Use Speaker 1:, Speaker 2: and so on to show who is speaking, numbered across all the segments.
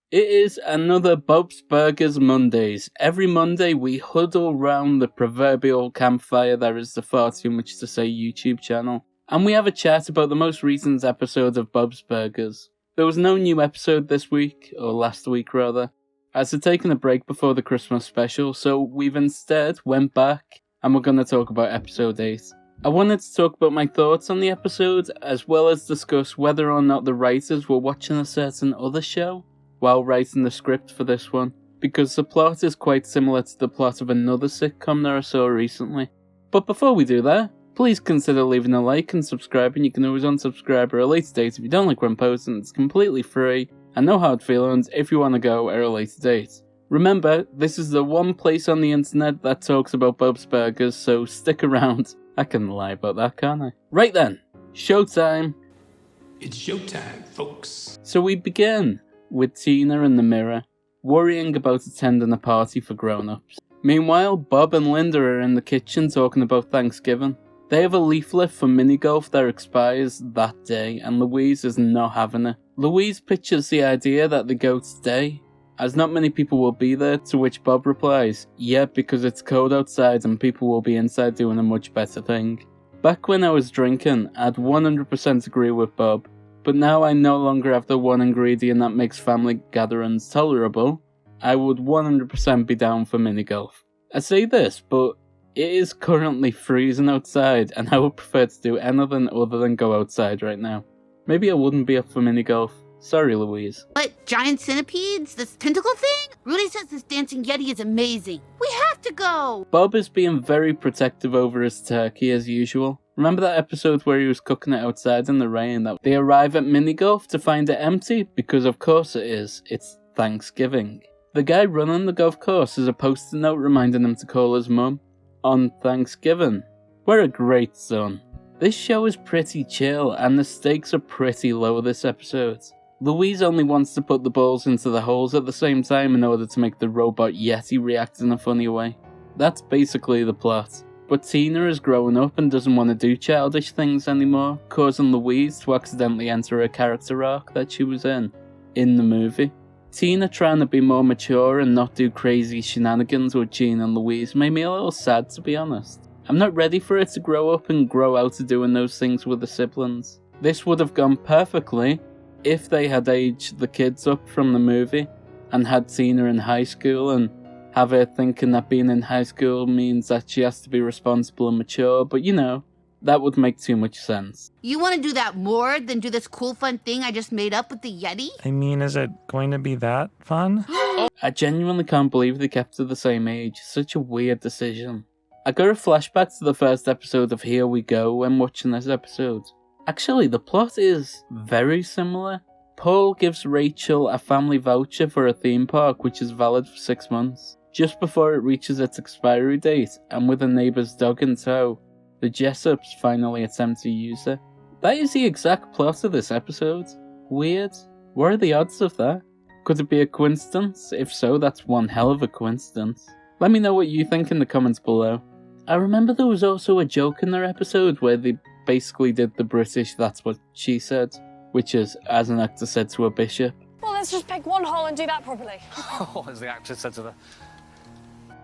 Speaker 1: It is another Bob's Burgers Mondays. Every Monday we huddle round the proverbial campfire that is the Far Too Much to Say YouTube channel, and we have a chat about the most recent episode of Bob's Burgers. There was no new episode this week, or last week rather, as they're taking a break before the Christmas special, so we've instead went back and we're going to talk about episode 8. I wanted to talk about my thoughts on the episode, as well as discuss whether or not the writers were watching a certain other show while writing the script for this one, because the plot is quite similar to the plot of another sitcom that I saw recently. But before we do that, please consider leaving a like and subscribing. You can always unsubscribe at a later date if you don't like when posting. It's completely free, and no hard feelings if you want to go at a later date. Remember, this is the one place on the internet that talks about Bob's Burgers, so stick around. I can lie about that, can't I? Right then, showtime.
Speaker 2: It's showtime, folks.
Speaker 1: So we begin with Tina in the mirror, worrying about attending a party for grown-ups. Meanwhile, Bob and Linda are in the kitchen talking about Thanksgiving. They have a leaflet for mini-golf that expires that day, and Louise is not having it. Louise pitches the idea that they go today, as not many people will be there, to which Bob replies, yeah, because it's cold outside and people will be inside doing a much better thing. Back when I was drinking, I'd 100% agree with Bob, but now I no longer have the one ingredient that makes family gatherings tolerable. I would 100% be down for mini-golf. I say this, but it is currently freezing outside, and I would prefer to do anything other than go outside right now. Maybe I wouldn't be up for mini-golf. Sorry, Louise.
Speaker 3: What, giant centipedes? This tentacle thing? Rudy says this dancing yeti is amazing. We have to go!
Speaker 1: Bob is being very protective over his turkey as usual. Remember that episode where he was cooking it outside in the rain? That they arrive at mini-golf to find it empty? Because of course it is. It's Thanksgiving. The guy running the golf course has a post-it note reminding him to call his mum on Thanksgiving. What a great son. This show is pretty chill, and the stakes are pretty low this episode. Louise only wants to put the balls into the holes at the same time in order to make the robot Yeti react in a funny way. That's basically the plot. But Tina is growing up and doesn't want to do childish things anymore, causing Louise to accidentally enter a character arc that she was in the movie. Tina trying to be more mature and not do crazy shenanigans with Jean and Louise made me a little sad, to be honest. I'm not ready for it to grow up and grow out of doing those things with the siblings. This would have gone perfectly if they had aged the kids up from the movie and had Tina in high school and have her thinking that being in high school means that she has to be responsible and mature, but you know, that would make too much sense.
Speaker 3: You want to do that more than do this cool fun thing I just made up with the yeti?
Speaker 4: I mean, is it going to be that fun?
Speaker 1: I genuinely can't believe they kept her the same age. Such a weird decision. I got a flashback to the first episode of Here We Go when watching this episode. Actually, the plot is very similar. Paul gives Rachel a family voucher for a theme park which is valid for 6 months, just before it reaches its expiry date, and with a neighbour's dog in tow, the Jessups finally attempt to use it. That is the exact plot of this episode. Weird. What are the odds of that? Could it be a coincidence? If so, that's one hell of a coincidence. Let me know what you think in the comments below. I remember there was also a joke in their episode where they basically did the British "that's what she said," which is, as an actor said to a bishop.
Speaker 5: Well, let's just pick one hole and do that properly.
Speaker 6: Oh, as the actor said to the...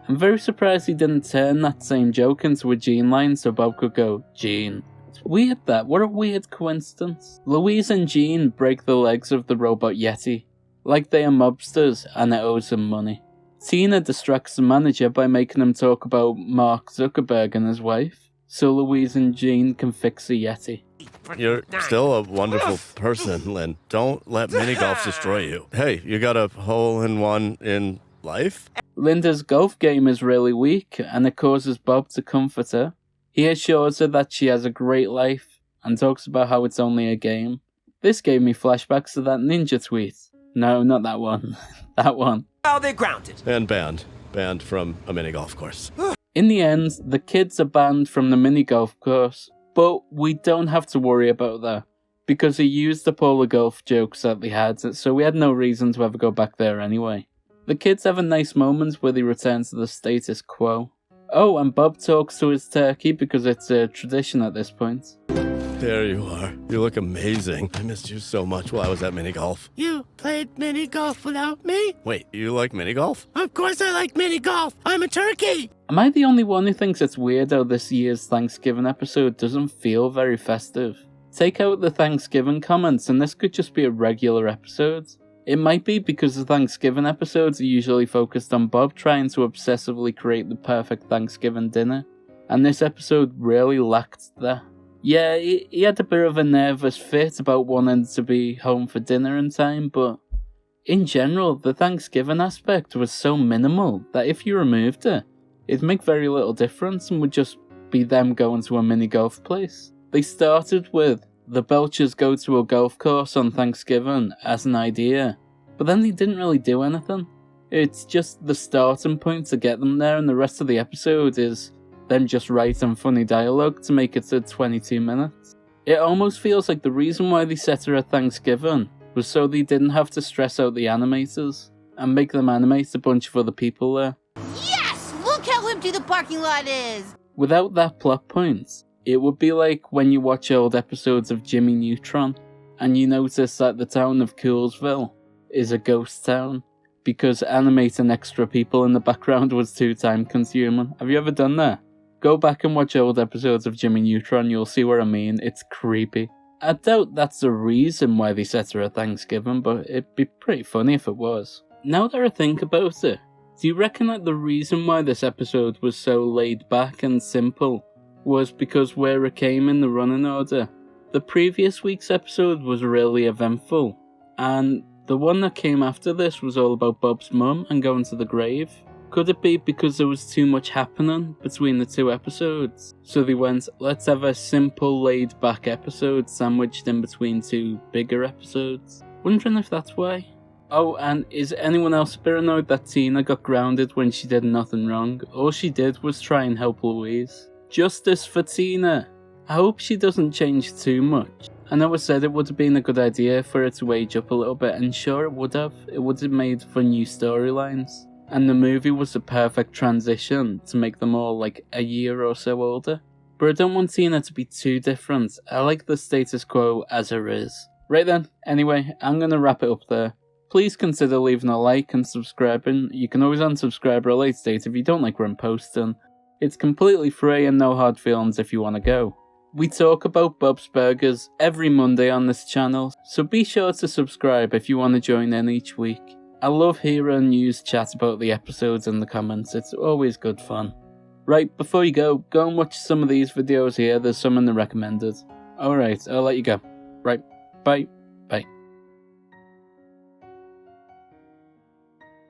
Speaker 1: I'm very surprised he didn't turn that same joke into a Jean line so Bob could go, Jean. It's weird that. What a weird coincidence. Louise and Jean break the legs of the robot Yeti, like they are mobsters and it owes them money. Tina distracts the manager by making him talk about Mark Zuckerberg and his wife, so Louise and Jean can fix the Yeti.
Speaker 7: You're still a wonderful person, Lynn. Don't let mini-golf destroy you. Hey, you got a hole-in-one in life?
Speaker 1: Linda's golf game is really weak, and it causes Bob to comfort her. He assures her that she has a great life, and talks about how it's only a game. This gave me flashbacks to that ninja tweet. No, not that one. That one.
Speaker 2: Oh, they're grounded.
Speaker 7: And banned. Banned from a mini-golf course.
Speaker 1: In the end, the kids are banned from the mini-golf course, but we don't have to worry about that, because he used the polar golf jokes that they had, so we had no reason to ever go back there anyway. The kids have a nice moment where they return to the status quo. Oh, and Bob talks to his turkey because it's a tradition at this point.
Speaker 7: There you are. You look amazing. I missed you so much while I was at mini golf.
Speaker 8: You played mini golf without me?
Speaker 7: Wait, you like mini golf?
Speaker 8: Of course I like mini golf. I'm a turkey.
Speaker 1: Am I the only one who thinks it's weird how this year's Thanksgiving episode doesn't feel very festive? Take out the Thanksgiving comments and this could just be a regular episode. It might be because the Thanksgiving episodes are usually focused on Bob trying to obsessively create the perfect Thanksgiving dinner, and this episode really lacked that. Yeah, he had a bit of a nervous fit about wanting to be home for dinner in time, but in general, the Thanksgiving aspect was so minimal that if you removed it, it'd make very little difference and would just be them going to a mini golf place. They started with the Belchers go to a golf course on Thanksgiving as an idea, but then they didn't really do anything. It's just the starting point to get them there, and the rest of the episode is them just writing funny dialogue to make it to 22 minutes. It almost feels like the reason why they set her at Thanksgiving was so they didn't have to stress out the animators and make them animate a bunch of other people there.
Speaker 3: Yes! Look how empty the parking lot is!
Speaker 1: Without that plot point, it would be like when you watch old episodes of Jimmy Neutron and you notice that the town of Coolsville is a ghost town because animating extra people in the background was too time consuming. Have you ever done that? Go back and watch old episodes of Jimmy Neutron, you'll see what I mean. It's creepy. I doubt that's the reason why they set her at Thanksgiving, but it'd be pretty funny if it was. Now that I think about it, do you reckon that the reason why this episode was so laid back and simple was because where it came in the running order? The previous week's episode was really eventful, and the one that came after this was all about Bob's mum and going to the grave. Could it be because there was too much happening between the two episodes? So they went, let's have a simple laid back episode sandwiched in between two bigger episodes. Wondering if that's why. Oh, and is anyone else a bit annoyed that Tina got grounded when she did nothing wrong? All she did was try and help Louise. Justice for Tina! I hope she doesn't change too much. I know I said it would have been a good idea for her to age up a little bit, and sure it would have. It would have made for new storylines. And the movie was the perfect transition to make them all like a year or so older. But I don't want Tina to be too different. I like the status quo as it is. Right then, anyway, I'm going to wrap it up there. Please consider leaving a like and subscribing. You can always unsubscribe at a later date if you don't like what I'm posting. It's completely free and no hard feelings if you want to go. We talk about Bob's Burgers every Monday on this channel, so be sure to subscribe if you want to join in each week. I love hearing news chat about the episodes in the comments, it's always good fun. Right, before you go and watch some of these videos here, there's some in the recommended. Alright, I'll let you go. Right, bye.